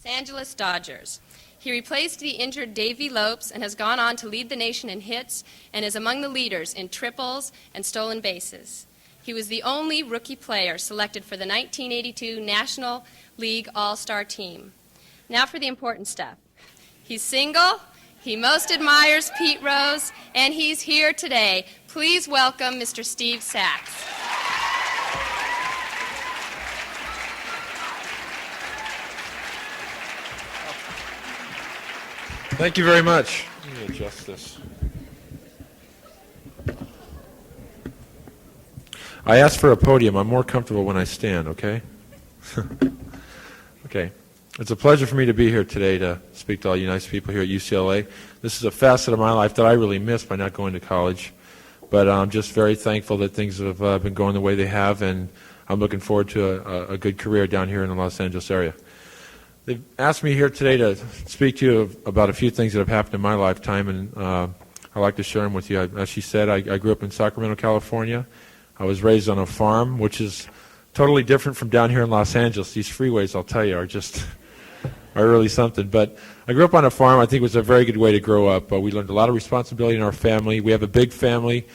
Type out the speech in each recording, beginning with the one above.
Los Angeles Dodgers. He replaced the injured Davey Lopes and has gone on to lead the nation in hits and is among the leaders in triples and stolen bases. He was the only rookie player selected for the 1982 National League All-Star Team. Now for the important stuff. He's single, he most admires Pete Rose, and he's here today. Please welcome Mr. Steve Sax. Thank you very much. Let me adjust this. I asked for a podium. I'm more comfortable when I stand, okay? Okay. It's a pleasure for me to be here today to speak to all you nice people here at UCLA. This is a facet of my life that I really missed by not going to college. But I'm just very thankful that things have been going the way they have, and I'm looking forward to a good career down here in the Los Angeles area. They've asked me here today to speak to you about a few things that have happened in my lifetime, and I'd like to share them with you. As she said, I grew up in Sacramento, California. I was raised on a farm, which is totally different from down here in Los Angeles. These freeways, I'll tell you, are really something. But I grew up on a farm. I think it was a very good way to grow up. We learned a lot of responsibility in our family. We have a big family.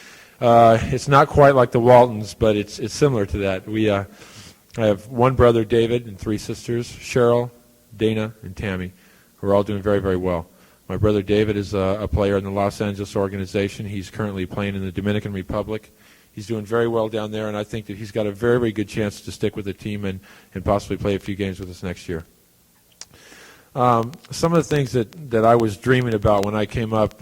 It's not quite like the Waltons, but it's similar to that. I have one brother, David, and three sisters, Cheryl, Dana, and Tammy, who are all doing very, very well. My brother David is a player in the Los Angeles organization. He's currently playing in the Dominican Republic. He's doing very well down there, and I think that he's got a very, very good chance to stick with the team and possibly play a few games with us next year. Some of the things that I was dreaming about when I came up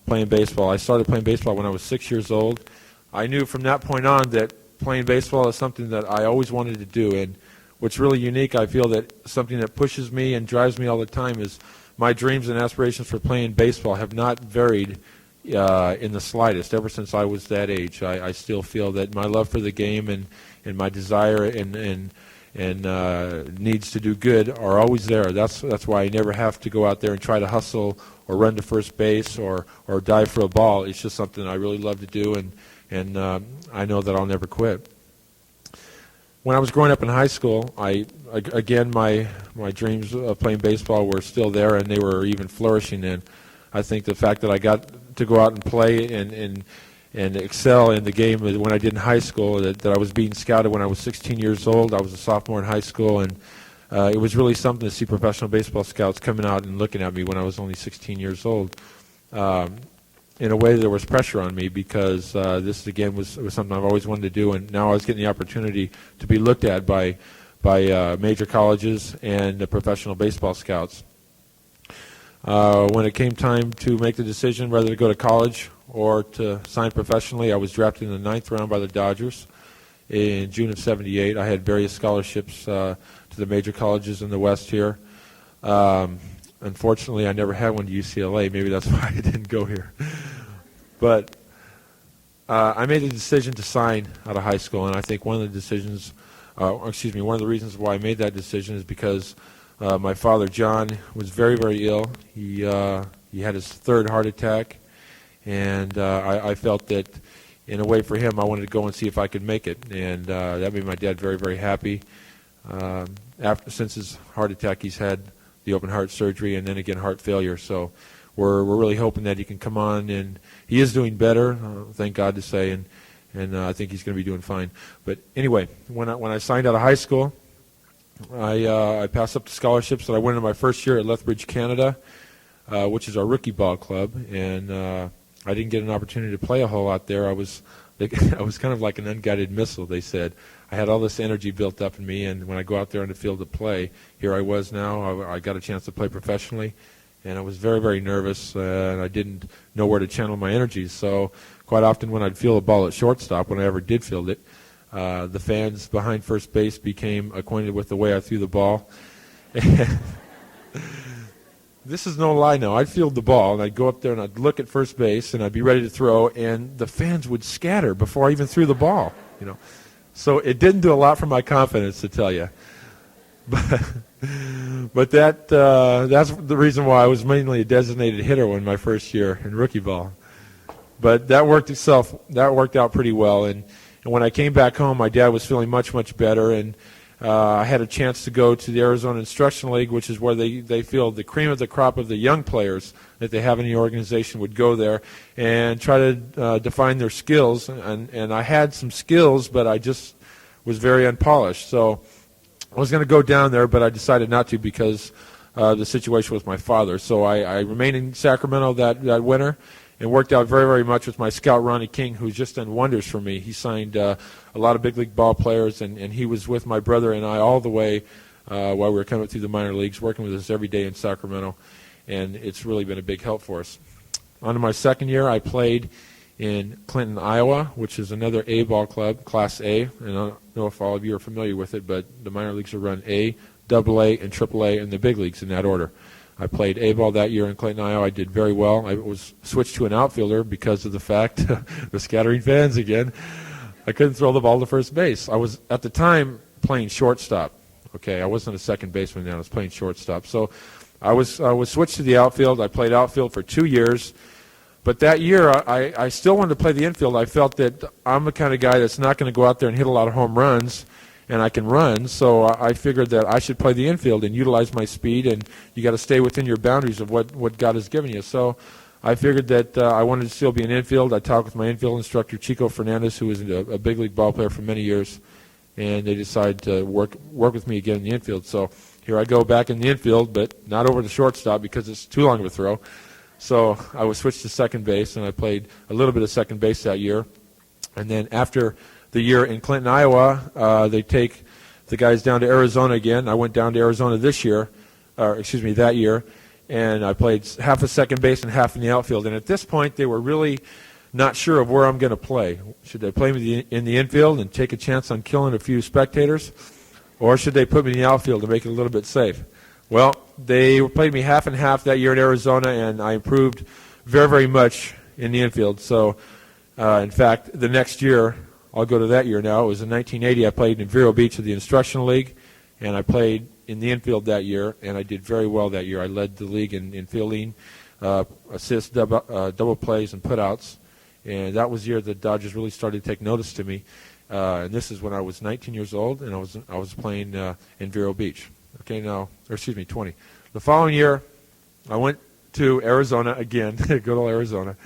playing baseball, I started playing baseball when I was 6 years old. I knew from that point on that playing baseball is something that I always wanted to do, and what's really unique, I feel that something that pushes me and drives me all the time is my dreams and aspirations for playing baseball have not varied in the slightest ever since I was that age. I still feel that my love for the game and my desire and needs to do good are always there. That's why I never have to go out there and try to hustle or run to first base or dive for a ball. It's just something I really love to do, and I know that I'll never quit. When I was growing up in high school, my dreams of playing baseball were still there, and they were even flourishing. And I think the fact that I got to go out and play and excel in the game when I did in high school, that I was being scouted when I was 16 years old. I was a sophomore in high school, and it was really something to see professional baseball scouts coming out and looking at me when I was only 16 years old. In a way, there was pressure on me because this, again, was something I've always wanted to do, and now I was getting the opportunity to be looked at by major colleges and the professional baseball scouts. When it came time to make the decision whether to go to college or to sign professionally, I was drafted in the 9th round by the Dodgers in June of '78. I had various scholarships to the major colleges in the West here. Unfortunately, I never had one to UCLA. Maybe that's why I didn't go here. But I made the decision to sign out of high school, and I think one of the reasons why I made that decision is because my father, John, was very, very ill. He had his third heart attack, and I felt that, in a way for him, I wanted to go and see if I could make it, and that made my dad very, very happy. Since his heart attack, he's had the open heart surgery and then again heart failure. So we're really hoping that he can come on, and he is doing better, thank God to say, and I think he's going to be doing fine. But anyway, when I signed out of high school, I passed up the scholarships that I went in my first year at Lethbridge, Canada, which is our rookie ball club, and I didn't get an opportunity to play a whole lot there. I was kind of like an unguided missile, they said. I had all this energy built up in me, and when I go out there on the field to play, here I was now. I got a chance to play professionally, and I was very, very nervous, and I didn't know where to channel my energies. So quite often when I'd field a ball at shortstop, when I ever did field it, the fans behind first base became acquainted with the way I threw the ball. This is no lie now. I'd field the ball, and I'd go up there, and I'd look at first base, and I'd be ready to throw, and the fans would scatter before I even threw the ball, So it didn't do a lot for my confidence, to tell you. But that's the reason why I was mainly a designated hitter in my first year in rookie ball. But that worked out pretty well. And when I came back home, my dad was feeling much, much better. And I had a chance to go to the Arizona Instructional League, which is where they feel the cream of the crop of the young players that they have in the organization would go there and try to define their skills. And I had some skills, but I just was very unpolished. So I was going to go down there, but I decided not to because the situation with my father. So I remained in Sacramento that winter and worked out very, very much with my scout, Ronnie King, who's just done wonders for me. He signed a lot of big league ball players, and he was with my brother and I all the way while we were coming through the minor leagues, working with us every day in Sacramento, and it's really been a big help for us. On to my second year, I played in Clinton, Iowa, which is another A ball club, Class A, and I don't know if all of you are familiar with it, but the minor leagues are run A, AA, and AAA, and the big leagues in that order. I played A-ball that year in Clinton, Iowa. I did very well. I was switched to an outfielder because of the fact, the scattering fans again, I couldn't throw the ball to first base. I was, at the time, playing shortstop. Okay, I wasn't a second baseman then. I was playing shortstop. So I was switched to the outfield. I played outfield for 2 years. But that year, I still wanted to play the infield. I felt that I'm the kind of guy that's not going to go out there and hit a lot of home runs, and I can run, so I figured that I should play the infield and utilize my speed, and you got to stay within your boundaries of what God has given you. So I figured that I wanted to still be an infield. I talked with my infield instructor, Chico Fernandez, who was a big league ball player for many years, and they decided to work with me again in the infield. So here I go back in the infield, but not over the shortstop because it's too long of a throw. So I was switched to second base, and I played a little bit of second base that year. And then after the year in Clinton, Iowa, they take the guys down to Arizona again. I went down to Arizona that year, and I played half a second base and half in the outfield. And at this point, they were really not sure of where I'm going to play. Should they play me in the infield and take a chance on killing a few spectators, or should they put me in the outfield to make it a little bit safe? Well, they played me half and half that year in Arizona, and I improved very, very much in the infield. So, in fact, the next year, I'll go to that year now. It was in 1980. I played in Vero Beach of the Instructional League, and I played in the infield that year, and I did very well that year. I led the league in fielding, assists, double plays, and putouts, and that was the year the Dodgers really started to take notice to me. And this is when I was 19 years old, and I was playing in Vero Beach. 20. The following year, I went to Arizona again, good old Arizona.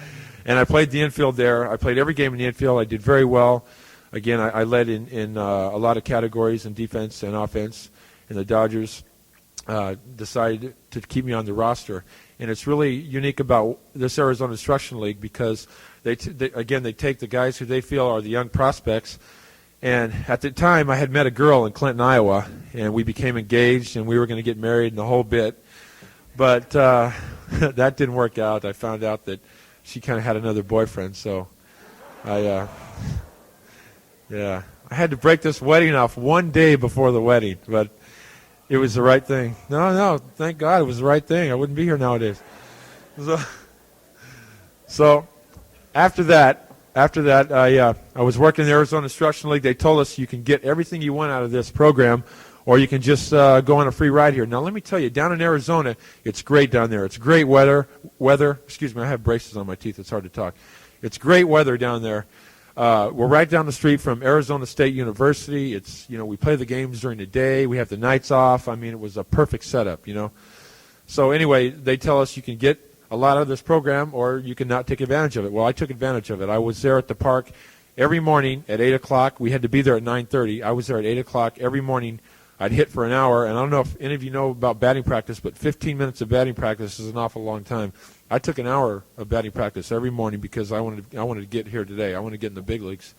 And I played the infield there. I played every game in the infield. I did very well. Again, I led in a lot of categories in defense and offense. And the Dodgers decided to keep me on the roster. And it's really unique about this Arizona Instructional League because, they take the guys who they feel are the young prospects. And at the time, I had met a girl in Clinton, Iowa, and we became engaged, and we were going to get married and the whole bit. But that didn't work out. I found out that she kind of had another boyfriend, so I had to break this wedding off one day before the wedding, but it was the right thing. No, thank God it was the right thing. I wouldn't be here nowadays. So after that, I was working in the Arizona Instructional League. They told us you can get everything you want out of this program, or you can just go on a free ride here. Now, let me tell you, down in Arizona, it's great down there. It's great weather. Excuse me, I have braces on my teeth. It's hard to talk. It's great weather down there. We're right down the street from Arizona State University. It's, we play the games during the day. We have the nights off. I mean, it was a perfect setup, So anyway, they tell us you can get a lot of this program, or you can not take advantage of it. Well, I took advantage of it. I was there at the park every morning at 8 o'clock. We had to be there at 9:30. I was there at 8 o'clock every morning. I'd hit for an hour, and I don't know if any of you know about batting practice, but 15 minutes of batting practice is an awful long time. I took an hour of batting practice every morning because I wanted to get here today. I wanted to get in the big leagues.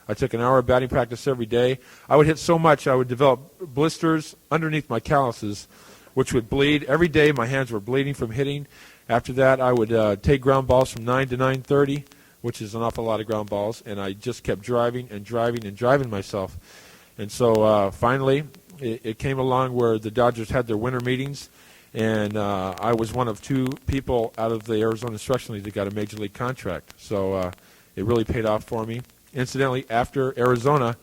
I took an hour of batting practice every day. I would hit so much I would develop blisters underneath my calluses, which would bleed. Every day my hands were bleeding from hitting. After that, I would take ground balls from 9 to 9:30, which is an awful lot of ground balls, and I just kept driving myself. And so finally, it came along where the Dodgers had their winter meetings, and I was one of two people out of the Arizona Instructional League that got a major league contract. So it really paid off for me. Incidentally, after Arizona,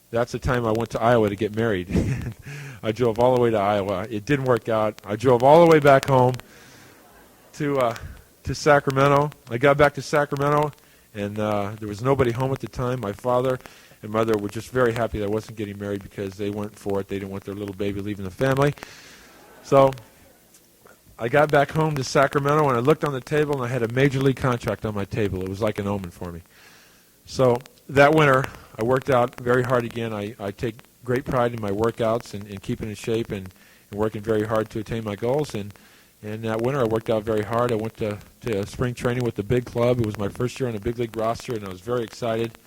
that's the time I went to Iowa to get married. I drove all the way to Iowa. It didn't work out. I drove all the way back home to Sacramento. I got back to Sacramento, and there was nobody home at the time. My father and mother were just very happy that I wasn't getting married because they weren't for it. They didn't want their little baby leaving the family. So I got back home to Sacramento, and I looked on the table, and I had a major league contract on my table. It was like an omen for me. So that winter, I worked out very hard again. I take great pride in my workouts and keeping in shape and working very hard to attain my goals. And that winter, I worked out very hard. I went to spring training with the big club. It was my first year on a big league roster, and I was very excited.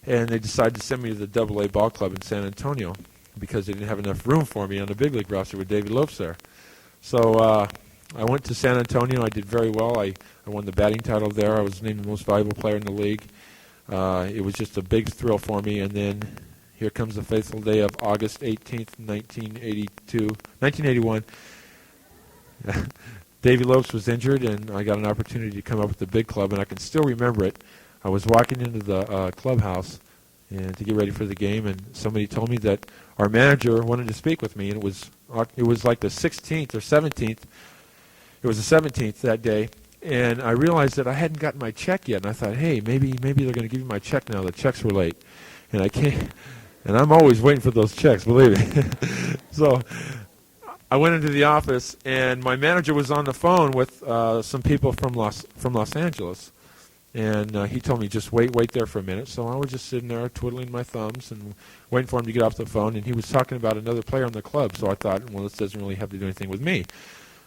And they decided to send me to the AA ball club in San Antonio because they didn't have enough room for me on the big league roster with Davey Lopes there. So I went to San Antonio. I did very well. I won the batting title there. I was named the most valuable player in the league. It was just a big thrill for me. And then here comes the fateful day of August 18th, 1981. Davey Lopes was injured, and I got an opportunity to come up with the big club, and I can still remember it. I was walking into the clubhouse and to get ready for the game, and somebody told me that our manager wanted to speak with me, and it was like the 16th or 17th. It was the 17th that day, and I realized that I hadn't gotten my check yet, and I thought, hey, maybe they're going to give me my check now. The checks were late, and I can't. And I'm always waiting for those checks, believe me. So I went into the office, and my manager was on the phone with some people from Los Angeles. And he told me, just wait there for a minute. So I was just sitting there twiddling my thumbs and waiting for him to get off the phone. And he was talking about another player on the club. So I thought, well, this doesn't really have to do anything with me.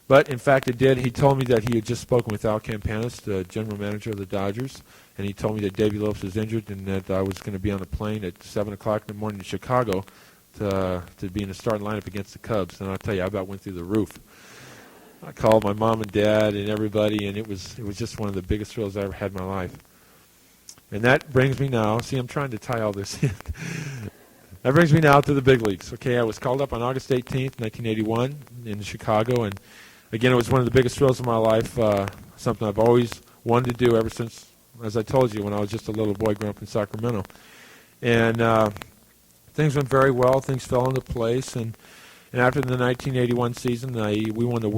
But, in fact, it did. He told me that he had just spoken with Al Campanis, the general manager of the Dodgers. And he told me that Davey Lopes was injured and that I was going to be on a plane at 7 o'clock in the morning in Chicago to be in the starting lineup against the Cubs. And I'll tell you, I about went through the roof. I called my mom and dad and everybody, and it was just one of the biggest thrills I ever had in my life. And that brings me now, see, I'm trying to tie all this in. That brings me now to the big leagues. Okay, I was called up on August 18th, 1981 in Chicago, and again, it was one of the biggest thrills of my life, something I've always wanted to do ever since, as I told you, when I was just a little boy growing up in Sacramento. And things went very well. Things fell into place, and after the 1981 season, we won the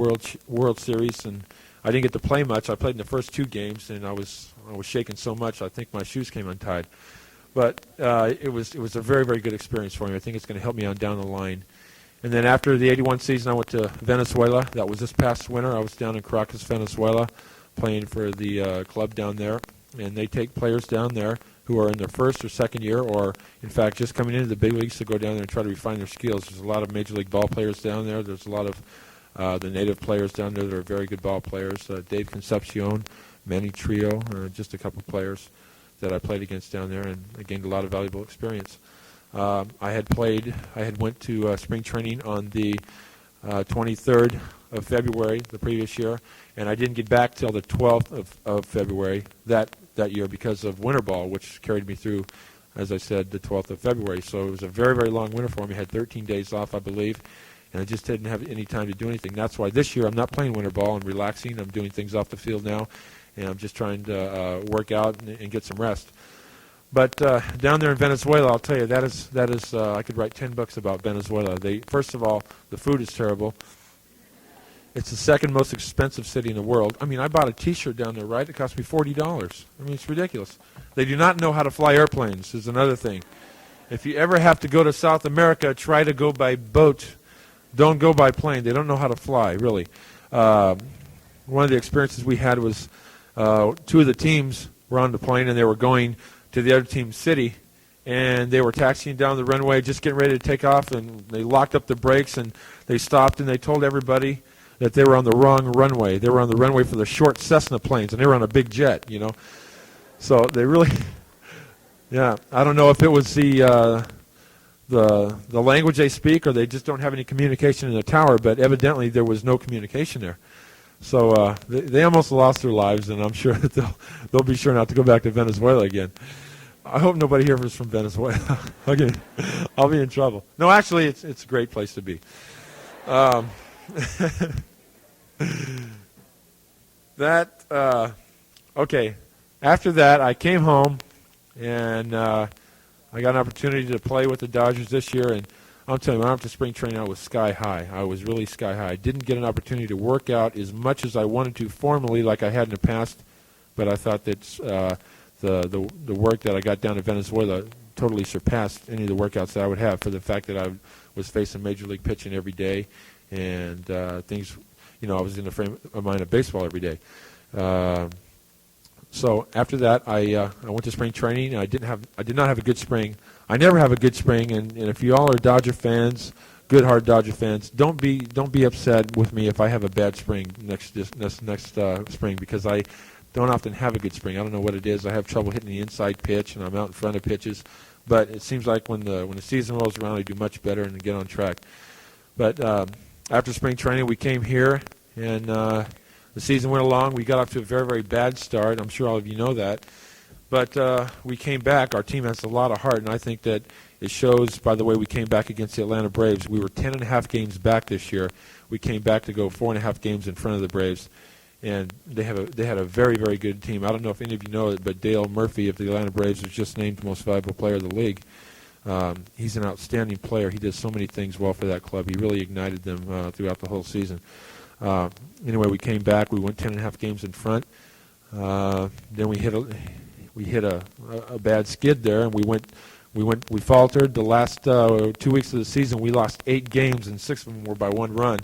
World Series, and I didn't get to play much. I played in the first two games, and I was shaking so much I think my shoes came untied. But it was a very, very good experience for me. I think it's going to help me on down the line. And then after the 81 season, I went to Venezuela. That was this past winter. I was down in Caracas, Venezuela, playing for the club down there, and they take players down there who are in their first or second year, or in fact just coming into the big leagues to go down there and try to refine their skills. There's a lot of major league ball players down there. There's a lot of the native players down there that are very good ball players. Dave Concepcion, Manny Trio, just a couple of players that I played against down there, and I gained a lot of valuable experience. I had went to spring training on the 23rd of February the previous year, and I didn't get back till the 12th of February that year because of winter ball, which carried me through, as I said, the 12th of February. So it was a very, very long winter for me. I had 13 days off, I believe, and I just didn't have any time to do anything. That's why this year I'm not playing winter ball. I'm relaxing. I'm doing things off the field now, and I'm just trying to work out and get some rest. But down there in Venezuela, I'll tell you, that is I could write 10 books about Venezuela. First of all, the food is terrible. It's the second most expensive city in the world. I mean, I bought a T-shirt down there, right? It cost me $40. I mean, it's ridiculous. They do not know how to fly airplanes, is another thing. If you ever have to go to South America, try to go by boat. Don't go by plane. They don't know how to fly, really. One of the experiences we had was two of the teams were on the plane, and they were going to the other team's city, and they were taxiing down the runway, just getting ready to take off, and they locked up the brakes, and they stopped, and they told everybody that they were on the wrong runway. They were on the runway for the short Cessna planes, and they were on a big jet, you know. So they really, yeah, I don't know if it was the language they speak or they just don't have any communication in the tower, but evidently there was no communication there. So they almost lost their lives, and I'm sure that they'll be sure not to go back to Venezuela again. I hope nobody here is from Venezuela. Okay, I'll be in trouble. No, actually, it's a great place to be. Okay. After that, I came home, and I got an opportunity to play with the Dodgers this year, and I'm telling you, after spring training, I was sky high. I was really sky high. I didn't get an opportunity to work out as much as I wanted to formally like I had in the past, but I thought that the work that I got down in Venezuela totally surpassed any of the workouts that I would have for the fact that I was facing major league pitching every day, and things, I was in the frame of mind of baseball every day. So after that, I went to spring training. I did not have a good spring. I never have a good spring, and if you all are Dodger fans, good hard Dodger fans, don't be upset with me if I have a bad spring next spring, because I don't often have a good spring. I don't know what it is. I have trouble hitting the inside pitch, and I'm out in front of pitches. But it seems like when the season rolls around, I do much better and get on track. But after spring training, we came here, and the season went along. We got off to a very, very bad start. I'm sure all of you know that. But we came back. Our team has a lot of heart, and I think that it shows by the way we came back against the Atlanta Braves. We were 10.5 games back this year. We came back to go 4.5 games in front of the Braves. And they had a very, very good team. I don't know if any of you know it, but Dale Murphy of the Atlanta Braves was just named Most Valuable Player of the League. He's an outstanding player. He did so many things well for that club. He really ignited them throughout the whole season. Anyway, we came back. We went 10.5 games in front. Then we hit a bad skid there, and we faltered. The last 2 weeks of the season, we lost 8 games, and 6 of them were by 1 run.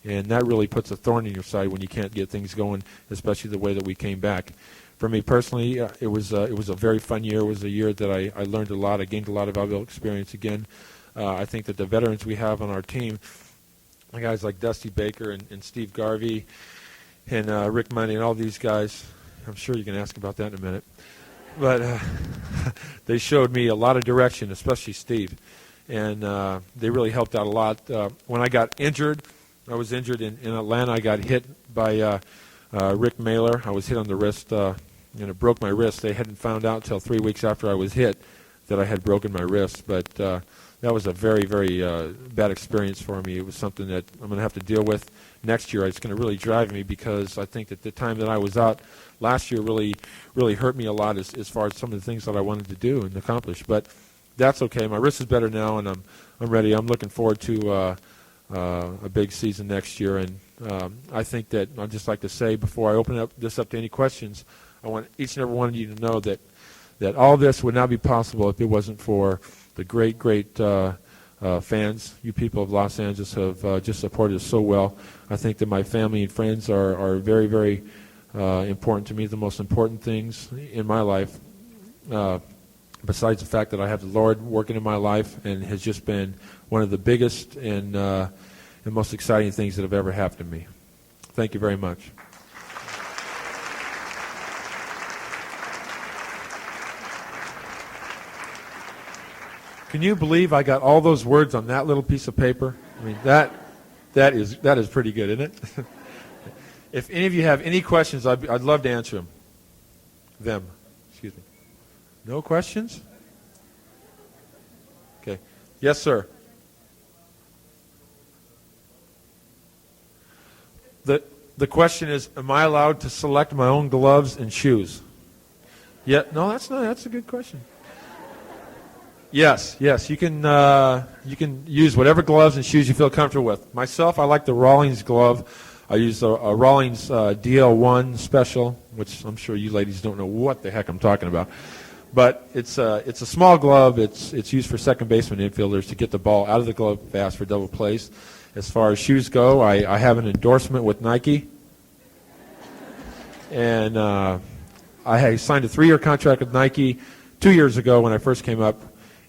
And that really puts a thorn in your side when you can't get things going, especially the way that we came back. For me personally, it was a very fun year. It was a year that I learned a lot. I gained a lot of valuable experience again. I think that the veterans we have on our team, guys like Dusty Baker and Steve Garvey and Rick Money and all these guys, I'm sure you can ask about that in a minute. But they showed me a lot of direction, especially Steve. And they really helped out a lot. When I got injured, I was injured in Atlanta. I got hit by Rick Mailer. I was hit on the wrist, and it broke my wrist. They hadn't found out until 3 weeks after I was hit that I had broken my wrist. But that was a very, very bad experience for me. It was something that I'm going to have to deal with next year. It's going to really drive me, because I think that the time that I was out last year really, really hurt me a lot as far as some of the things that I wanted to do and accomplish. But that's okay. My wrist is better now, and I'm ready. I'm looking forward to a big season next year, and I think that I'd just like to say before I open this up to any questions, I want each and every one of you to know that all this would not be possible if it wasn't for the great fans. You people of Los Angeles have just supported us so well. I think that my family and friends are very, very important to me, the most important things in my life, besides the fact that I have the Lord working in my life, and has just been one of the biggest and most exciting things that have ever happened to me. Thank you very much. Can you believe I got all those words on that little piece of paper? I mean, that is pretty good, isn't it? If any of you have any questions, I'd love to answer them. Excuse me. No questions? Okay. Yes, sir. The question is, am I allowed to select my own gloves and shoes? Yeah. No, that's a good question. Yes. You can use whatever gloves and shoes you feel comfortable with. Myself, I like the Rawlings glove. I use a Rawlings DL1 special, which I'm sure you ladies don't know what the heck I'm talking about. But it's a small glove. It's used for second baseman infielders to get the ball out of the glove fast for double plays. As far as shoes go, I have an endorsement with Nike, and I signed a 3-year contract with Nike 2 years ago when I first came up,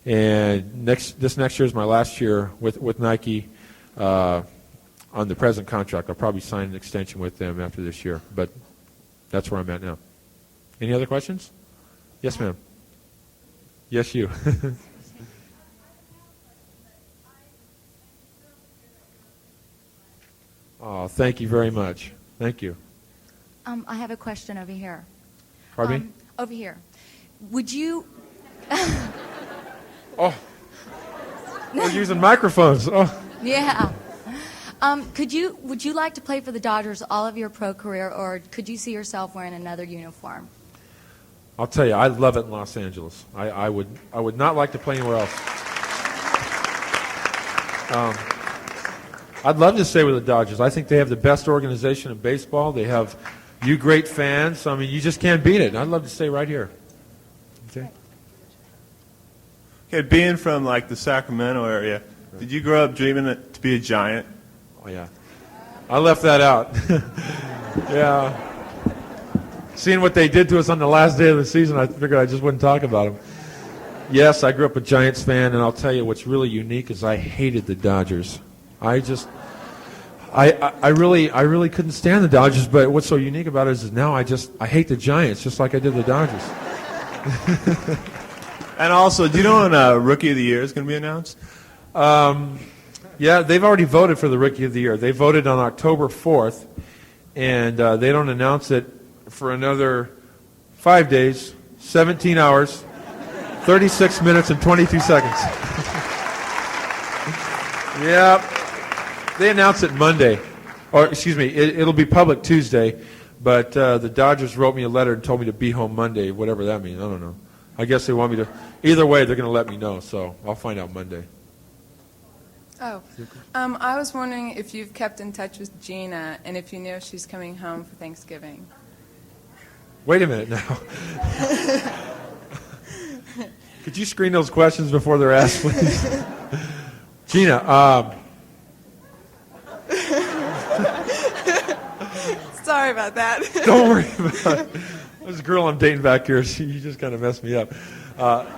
and this next year is my last year with Nike on the present contract. I'll probably sign an extension with them after this year, but that's where I'm at now. Any other questions? Yes, ma'am. Yes, you. Oh, thank you very much. Thank you. I have a question over here. Pardon me? Over here. Would you... Oh, we're using microphones. Oh. Yeah. Would you like to play for the Dodgers all of your pro career, or could you see yourself wearing another uniform? I'll tell you, I love it in Los Angeles. I would not like to play anywhere else. I'd love to stay with the Dodgers. I think they have the best organization in baseball. They have you great fans. I mean, you just can't beat it. I'd love to stay right here. Okay. Okay, being from like the Sacramento area, did you grow up dreaming to be a Giant? Oh, yeah. I left that out. Yeah. Seeing what they did to us on the last day of the season, I figured I just wouldn't talk about them. Yes, I grew up a Giants fan, and I'll tell you what's really unique is I hated the Dodgers. I really couldn't stand the Dodgers, but what's so unique about it is now I hate the Giants just like I did the Dodgers. And also, do you know when Rookie of the Year is going to be announced? Yeah, they've already voted for the Rookie of the Year. They voted on October 4th, and they don't announce it for another 5 days, 17 hours, 36 minutes, and 22 seconds. Yeah, they announce it Monday. Or, excuse me, it'll be public Tuesday, but the Dodgers wrote me a letter and told me to be home Monday, whatever that means. I don't know. I guess they want me to. Either way, they're going to let me know, so I'll find out Monday. Oh, I was wondering if you've kept in touch with Gina and if you know if she's coming home for Thanksgiving. Wait a minute now. Could you screen those questions before they're asked, please? Gina, Sorry about that. don't worry about it. This girl I'm dating back here, you just kind of messed me up.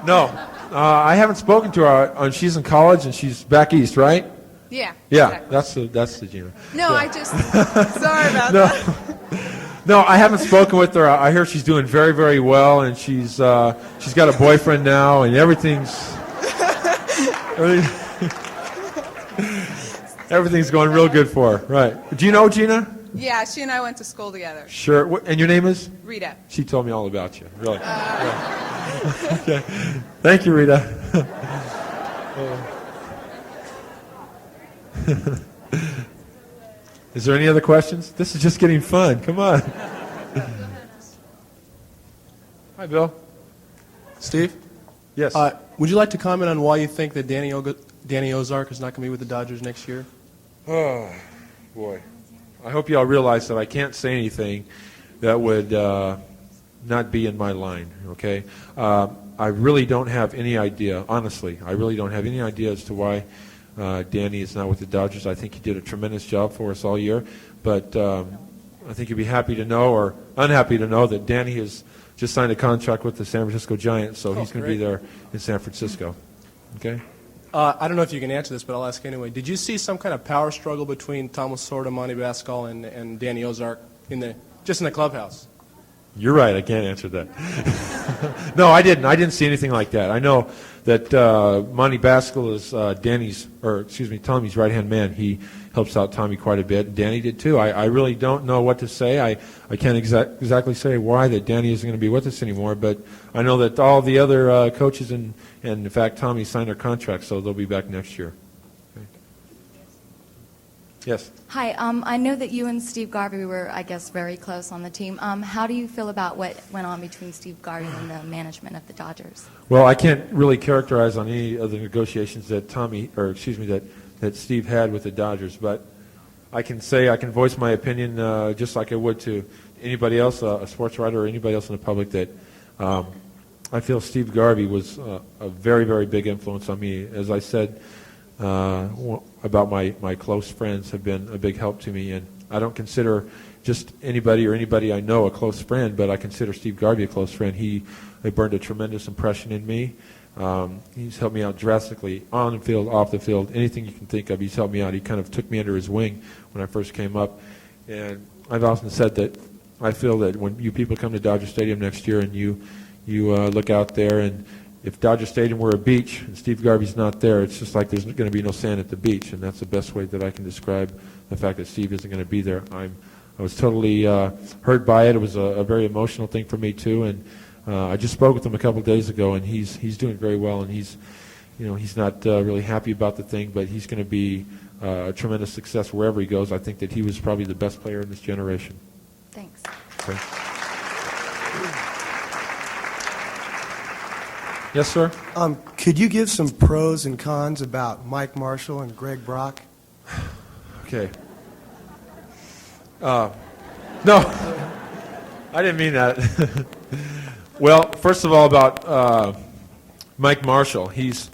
No, I haven't spoken to her. She's in college and she's back east, right? Yeah. Yeah, Exactly. that's the Gina. No, Yeah. I just. Sorry about that. No, I haven't spoken with her. I hear she's doing very, very well, and she's got a boyfriend now, and everything's going real good for her. Right? Do you know Gina? Yeah, she and I went to school together. Sure. And your name is? Rita. She told me all about you. Really. Yeah. Okay. Thank you, Rita. Is there any other questions? This is just getting fun. Come on. Hi, Bill. Steve, Yes. would you like to comment on why you think that Danny Ozark is not going to be with the Dodgers next year? Oh, boy. I hope you all realize that I can't say anything that would not be in my line, okay? I really don't have any idea, honestly. I really don't have any idea as to why Danny is not with the Dodgers. I think he did a tremendous job for us all year. But I think you'd be happy to know or unhappy to know that Danny has just signed a contract with the San Francisco Giants, so he's going to be there in San Francisco. Okay? I don't know if you can answer this, but I'll ask anyway. Did you see some kind of power struggle between Thomas Sorda, Monty Bascal, and Danny Ozark just in the clubhouse? You're right. I can't answer that. No, I didn't. I didn't see anything like that. I know that Monty Bascal is Tommy's right-hand man. He helps out Tommy quite a bit. Danny did too. I really don't know what to say. I can't exactly say why that Danny isn't going to be with us anymore, but I know that all the other coaches and in fact Tommy signed their contracts, so they'll be back next year. Okay. Yes. Hi, I know that you and Steve Garvey were, I guess, very close on the team. How do you feel about what went on between Steve Garvey and the management of the Dodgers? Well, I can't really characterize on any of the negotiations that that Steve had with the Dodgers, but I can voice my opinion just like I would to anybody else, a sports writer or anybody else in the public, that I feel Steve Garvey was a very, very big influence on me. As I said about my close friends have been a big help to me, and I don't consider just anybody I know a close friend, but I consider Steve Garvey a close friend. He burned a tremendous impression in me. He's helped me out drastically on the field, off the field, anything you can think of. He's helped me out. He kind of took me under his wing when I first came up, and I've often said that I feel that when you people come to Dodger Stadium next year and you look out there, and if Dodger Stadium were a beach and Steve Garvey's not there, it's just like there's going to be no sand at the beach, and that's the best way that I can describe the fact that Steve isn't going to be there. I was totally hurt by it. It was a very emotional thing for me too, and I just spoke with him a couple of days ago, and he's doing very well, and he's not really happy about the thing, but he's going to be a tremendous success wherever he goes. I think that he was probably the best player in this generation. Thanks. Okay. Yes, sir? Could you give some pros and cons about Mike Marshall and Greg Brock? Okay. No, I didn't mean that. Well, first of all, about Mike Marshall. He's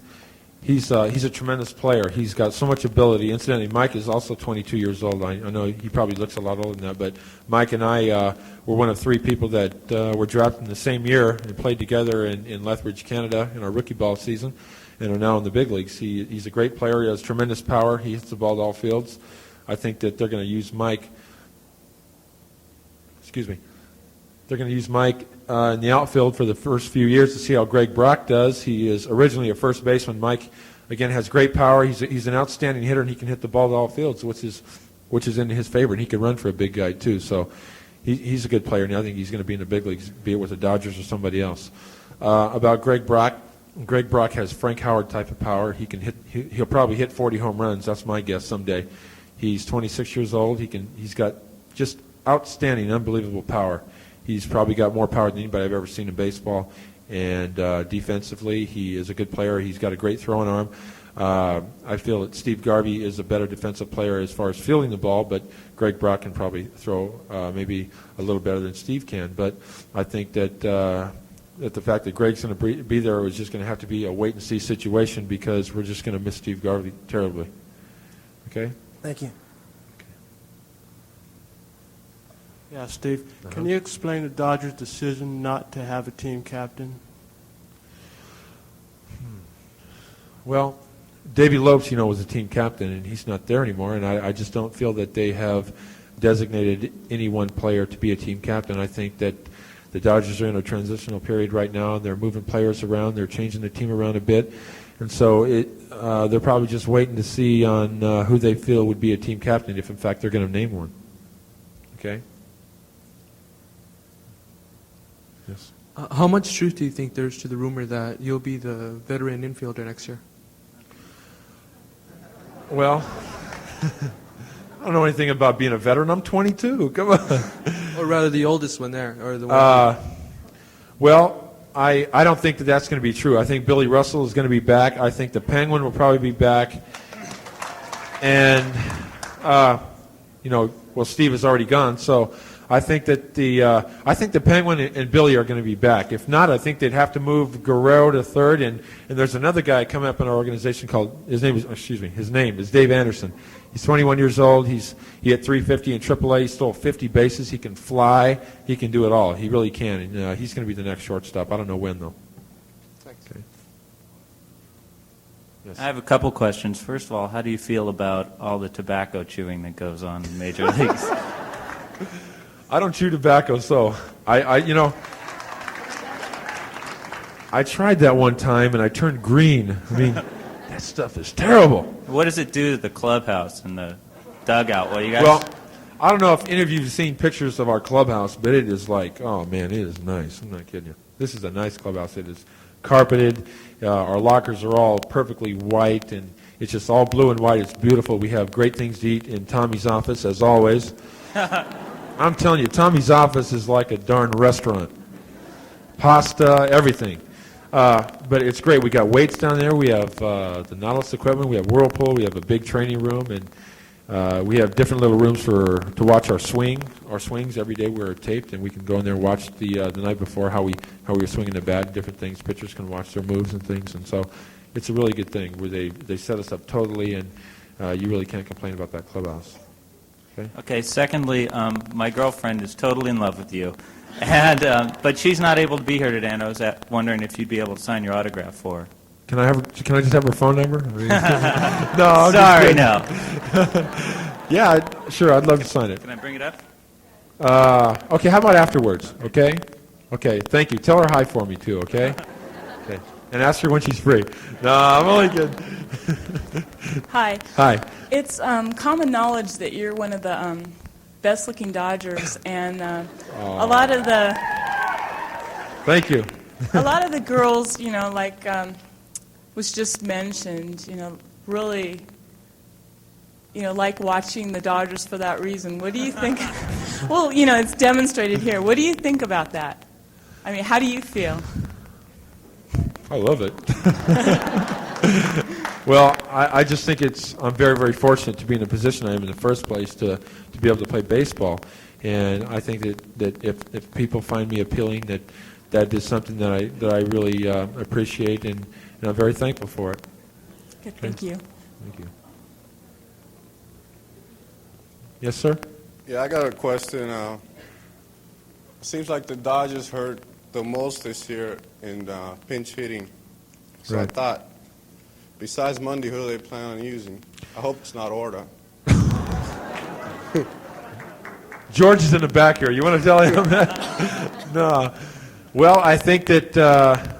a tremendous player. He's got so much ability. Incidentally, Mike is also 22 years old. I know he probably looks a lot older than that, but Mike and I were one of 3 people that were drafted in the same year and played together in Lethbridge, Canada, in our rookie ball season, and are now in the big leagues. He's a great player. He has tremendous power. He hits the ball to all fields. I think that they're going to use Mike. They're going to use Mike in the outfield for the first few years to see how Greg Brock does. He is originally a first baseman. Mike, again, has great power. He's an outstanding hitter, and he can hit the ball to all fields, which is in his favor. And he can run for a big guy too. So he's a good player, and I think he's going to be in the big leagues, be it with the Dodgers or somebody else. About Greg Brock has Frank Howard type of power. He'll probably hit 40 home runs. That's my guess someday. He's 26 years old. He's got just outstanding, unbelievable power. He's probably got more power than anybody I've ever seen in baseball. And defensively, he is a good player. He's got a great throwing arm. I feel that Steve Garvey is a better defensive player as far as fielding the ball, but Greg Brock can probably throw maybe a little better than Steve can. But I think that the fact that Greg's going to be there is just going to have to be a wait-and-see situation because we're just going to miss Steve Garvey terribly. Okay? Thank you. Yeah, Steve, can you explain the Dodgers' decision not to have a team captain? Well, Davey Lopes, was a team captain, and he's not there anymore, and I just don't feel that they have designated any one player to be a team captain. I think that the Dodgers are in a transitional period right now, and they're moving players around. They're changing the team around a bit, and so they're probably just waiting to see on who they feel would be a team captain if, in fact, they're going to name one. Okay? Yes. How much truth do you think there's to the rumor that you'll be the veteran infielder next year? Well, I don't know anything about being a veteran. I'm 22. Come on. Or rather the oldest one there, or the one. Well, I don't think that that's going to be true. I think Billy Russell is going to be back. I think the Penguin will probably be back. And, well, Steve is already gone, so I think that the Penguin and Billy are going to be back. If not, I think they'd have to move Guerrero to third, and there's another guy coming up in our organization called his name is Dave Anderson. He's 21 years old. He hit 350 in AAA. He stole 50 bases. He can fly. He can do it all. He really can. And he's going to be the next shortstop. I don't know when though. Thanks. Okay. Yes. I have a couple questions. First of all, how do you feel about all the tobacco chewing that goes on in major leagues? I don't chew tobacco, so I tried that one time and I turned green. I mean, that stuff is terrible. What does it do to the clubhouse and the dugout? Well, you guys. Well, I don't know if any of you have seen pictures of our clubhouse, but it is like, oh man, it is nice. I'm not kidding you. This is a nice clubhouse. It is carpeted. Our lockers are all perfectly white, and it's just all blue and white. It's beautiful. We have great things to eat in Tommy's office, as always. I'm telling you, Tommy's office is like a darn restaurant. Pasta, everything. But it's great. We got weights down there. We have the Nautilus equipment. We have Whirlpool. We have a big training room, and we have different little rooms to watch our swings every day. We're taped, and we can go in there and watch the night before how we're swinging the bat and different things. Pitchers can watch their moves and things, and so it's a really good thing where they set us up totally, and you really can't complain about that clubhouse. Okay. Secondly, my girlfriend is totally in love with you, and but she's not able to be here today. And I was wondering if you'd be able to sign your autograph for her. Can I just have her phone number? No. I'm Sorry, just no. Yeah, sure. I'd love to sign it. Can I bring it up? Okay. How about afterwards? Okay. Okay. Thank you. Tell her hi for me too. Okay. Okay. And ask her when she's free. No, I'm only kidding. Hi. Hi. It's common knowledge that you're one of the best-looking Dodgers, and a lot of the Thank you. a lot of the girls, like was just mentioned, really, like watching the Dodgers for that reason. What do you think? Well, it's demonstrated here. What do you think about that? I mean, how do you feel? I love it. Well, I just think I'm very, very fortunate to be in the position I am in the first place to be able to play baseball. And I think that if people find me appealing, that that is something that I really appreciate, and I'm very thankful for it. Good, thank you. Thank you. Yes, sir? Yeah, I got a question. Seems like the Dodgers hurt the most this year in pinch hitting. So Right. I thought, besides Monday, who do they plan on using? I hope it's not Orta. George is in the back here. You want to tell him that? No. Well, I think that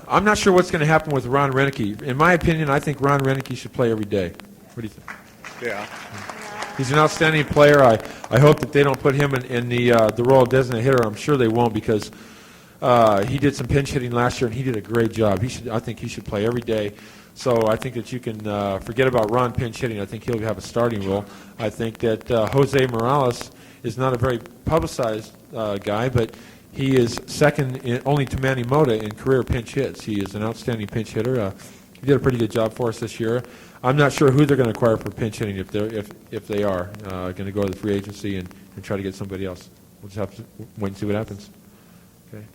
I'm not sure what's going to happen with Ron Renicky. In my opinion, I think Ron Renicky should play every day. What do you think? Yeah. He's an outstanding player. I hope that they don't put him in the role of designated hitter. I'm sure they won't, because he did some pinch hitting last year, and he did a great job. I think he should play every day. So I think that you can forget about Ron pinch hitting. I think he'll have a starting role. I think that Jose Morales is not a very publicized guy, but he is second only to Manny Mota in career pinch hits. He is an outstanding pinch hitter. He did a pretty good job for us this year. I'm not sure who they're going to acquire for pinch hitting if they are going to go to the free agency and try to get somebody else. We'll just have to wait and see what happens. Okay.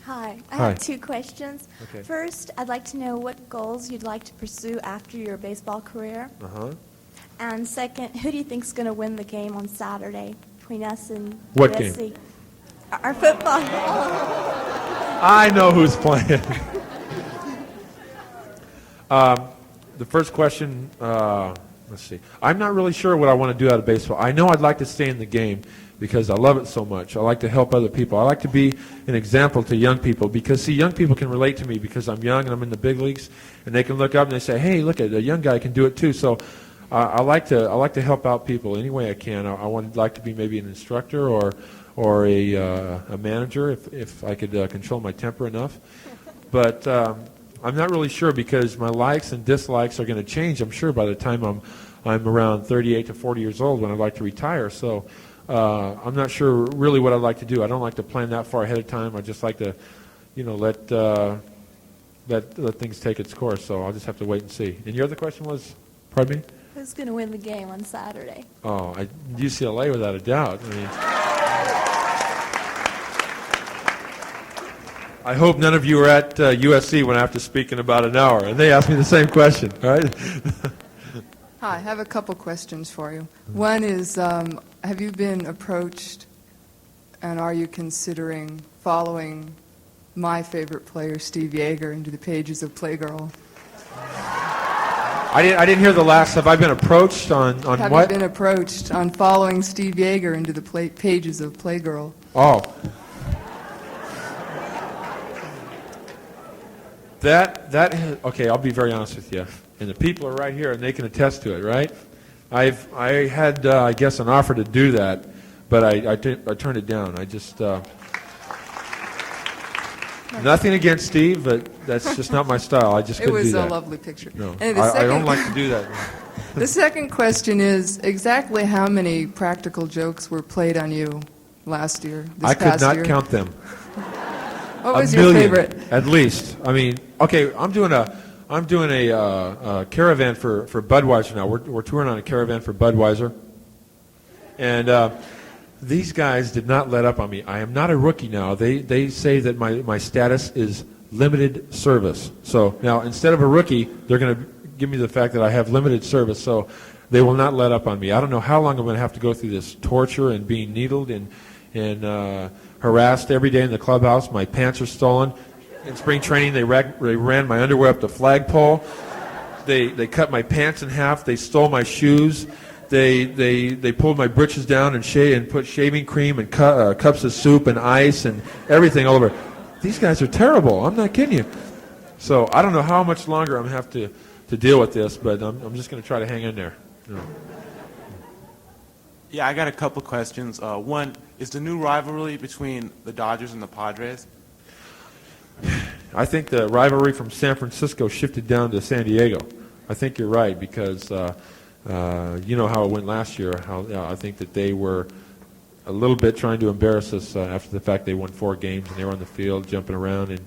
Hi. I Hi. have two questions. Okay. First, I'd like to know what goals you'd like to pursue after your baseball career. Uh-huh. And second, who do you think is going to win the game on Saturday between us and What USC? game? Our football. I know who's playing. The first question, let's see. I'm not really sure what I want to do out of baseball. I know I'd like to stay in the game because I love it so much. I like to help other people. I like to be an example to young people because, see, young people can relate to me because I'm young and I'm in the big leagues, and they can look up and they say, hey, look, a young guy can do it too. So I like to help out people any way I can. I would like to be maybe an instructor or a manager if I could control my temper enough. But I'm not really sure because my likes and dislikes are going to change, I'm sure, by the time I'm around 38 to 40 years old when I'd like to retire. So I'm not sure really what I'd like to do. I don't like to plan that far ahead of time. I just like to, let things take its course. So I'll just have to wait and see. And your other question was, pardon me? Who's going to win the game on Saturday? Oh, UCLA without a doubt. I mean, I hope none of you are at USC when I have to speak in about an hour, and they asked me the same question. All right. Hi, I have a couple questions for you. One is, have you been approached and are you considering following my favorite player, Steve Yeager, into the pages of Playgirl? I didn't hear the last. Have I been approached on Have what? you been approached on following Steve Yeager into the pages of Playgirl? Oh. Okay, I'll be very honest with you. And the people are right here, and they can attest to it, right? I had, I guess, an offer to do that, but I turned it down. I just, nothing against Steve, but that's just not my style. I just couldn't do that. It was a lovely picture. No, And I don't like to do that. The second question is, exactly how many practical jokes were played on you last year, this I could past not year? count them. What was A your million, favorite? at least. I mean, okay, I'm doing a caravan for Budweiser now. We're touring on a caravan for Budweiser, and these guys did not let up on me. I am not a rookie now. They say that my status is limited service. So now instead of a rookie, they're going to give me the fact that I have limited service. So they will not let up on me. I don't know how long I'm going to have to go through this torture and being needled and harassed every day in the clubhouse. My pants are stolen. In spring training, they ran my underwear up the flagpole. They cut my pants in half. They stole my shoes. They pulled my britches down and put shaving cream and cups of soup and ice and everything all over. These guys are terrible. I'm not kidding you. So I don't know how much longer I'm going to have to deal with this, but I'm just going to try to hang in there. Yeah, I got a couple questions. One, is the new rivalry between the Dodgers and the Padres? I think the rivalry from San Francisco shifted down to San Diego. I think you're right because you know how it went last year. I think that they were a little bit trying to embarrass us after the fact they won 4 games and they were on the field jumping around and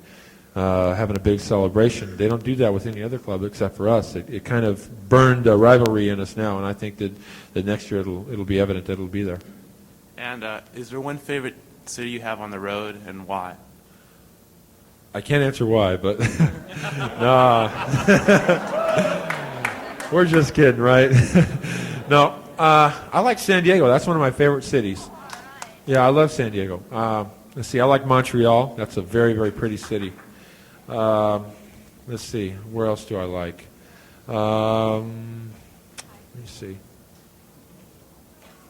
having a big celebration. They don't do that with any other club except for us. It kind of burned a rivalry in us now, and I think that next year it'll be evident that it'll be there. And is there one favorite city you have on the road, and why? I can't answer why, but no. We're just kidding, right? No, I like San Diego. That's one of my favorite cities. Yeah, I love San Diego. Let's see, I like Montreal. That's a very, very pretty city. Let's see, where else do I like? Let me see.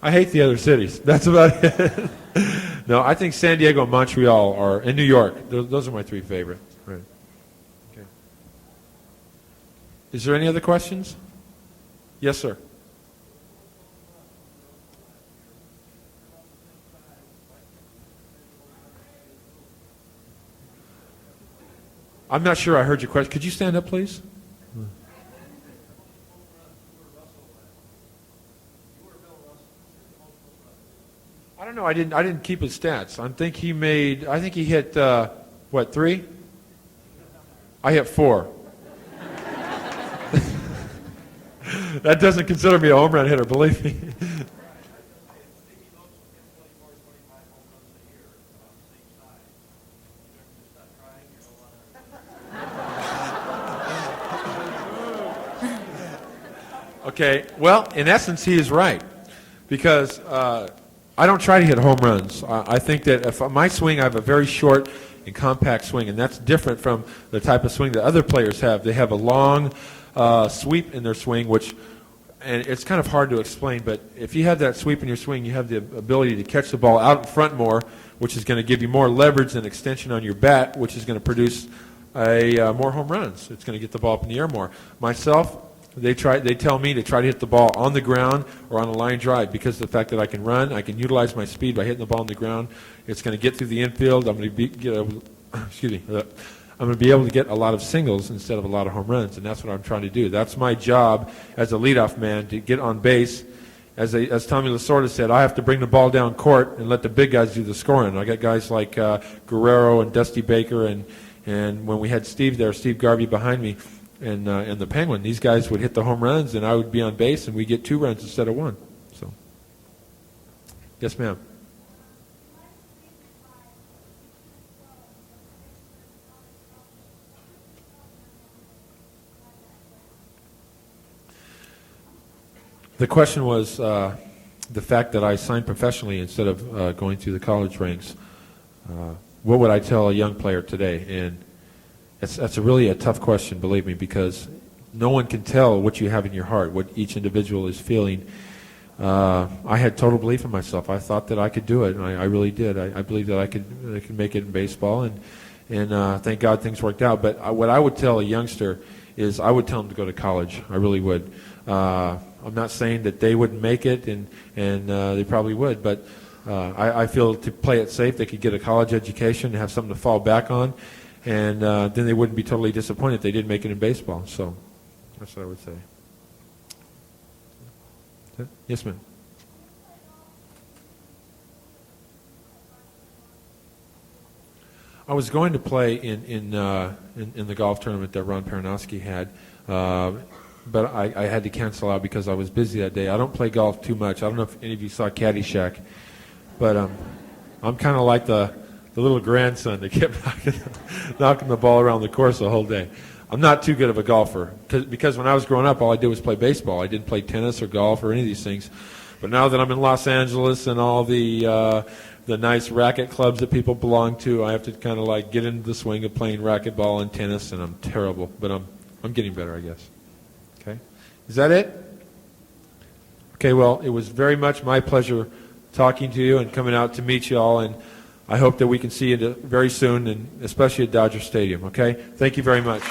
I hate the other cities. That's about it. No, I think San Diego and Montreal are, and New York. Those are my three favorite. Right. Okay. Is there any other questions? Yes, sir. I'm not sure I heard your question. Could you stand up, please? I don't know. I didn't keep his stats. I think he hit what, 3? I hit 4. That doesn't consider me a home run hitter, believe me. Okay, well, in essence, he is right, because I don't try to hit home runs. I think that if my swing, I have a very short and compact swing, and that's different from the type of swing that other players have. They have a long sweep in their swing, and it's kind of hard to explain, but if you have that sweep in your swing, you have the ability to catch the ball out in front more, which is going to give you more leverage and extension on your bat, which is going to produce more home runs. It's going to get the ball up in the air more. Myself, they tell me to try to hit the ball on the ground or on a line drive, because of the fact that I can run, I can utilize my speed by hitting the ball on the ground. It's going to get through the infield. I'm going to be able to get a lot of singles instead of a lot of home runs, and that's what I'm trying to do. That's my job as a leadoff man, to get on base. As Tommy Lasorda said, I have to bring the ball down court and let the big guys do the scoring. I got guys like Guerrero and Dusty Baker, and when we had Steve there, Steve Garvey behind me, and the Penguin, these guys would hit the home runs, and I would be on base, and we get 2 runs instead of 1. So, yes, ma'am. The question was the fact that I signed professionally instead of going through the college ranks. What would I tell a young player today? And that's really a tough question, believe me, because no one can tell what you have in your heart, what each individual is feeling. I had total belief in myself. I thought that I could do it, and I really did. I believed that I could make it in baseball, and thank God things worked out. But what I would tell a youngster is I would tell them to go to college. I really would. I'm not saying that they wouldn't make it, and they probably would, but I feel to play it safe, they could get a college education and have something to fall back on, and then they wouldn't be totally disappointed if they did make it in baseball. So that's what I would say. Yes, ma'am. I was going to play in the golf tournament that Ron Peronowski had, but I had to cancel out because I was busy that day. I don't play golf too much. I don't know if any of you saw Caddyshack, but I'm kind of like the little grandson that kept knocking the ball around the course the whole day. I'm not too good of a golfer because when I was growing up, all I did was play baseball. I didn't play tennis or golf or any of these things. But now that I'm in Los Angeles and all the nice racket clubs that people belong to, I have to kind of like get into the swing of playing racquetball and tennis, and I'm terrible. But I'm getting better, I guess. Okay, is that it? Okay, well, it was very much my pleasure talking to you and coming out to meet you all, and I hope that we can see you very soon, and especially at Dodger Stadium. Okay, thank you very much.